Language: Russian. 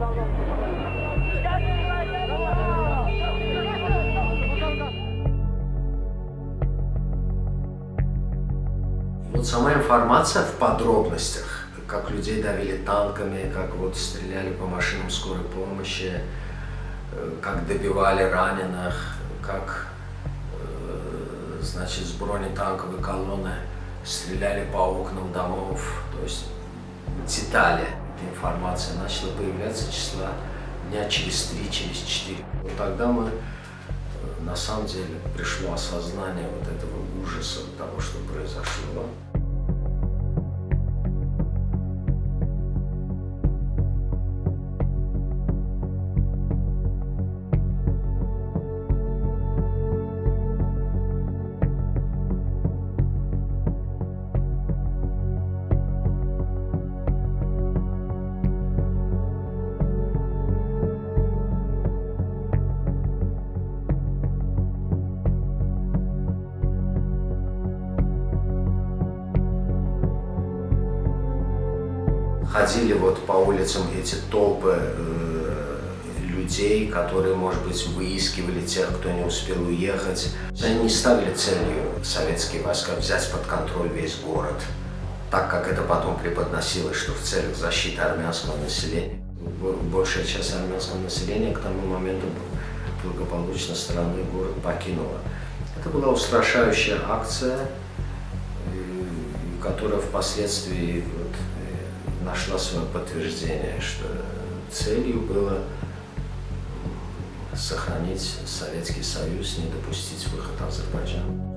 Вот сама информация в подробностях, как людей давили танками, как вот стреляли по машинам скорой помощи, как добивали раненых, как, значит, с бронетанковой колонны стреляли по окнам домов. То есть детали этой информации начала появляться числа дня через 3, через 4. Вот тогда мы, на самом деле, пришло осознание вот этого ужаса того, что произошло. Ходили вот по улицам эти толпы людей, которые, может быть, выискивали тех, кто не успел уехать. Они не ставили целью советские войска взять под контроль весь город, так как это потом преподносилось, что в целях защиты армянского населения. Большая часть армянского населения к тому моменту благополучно страны город покинула. Это была устрашающая акция, которая впоследствии нашла свое подтверждение, что целью было сохранить Советский Союз, не допустить выход Азербайджана.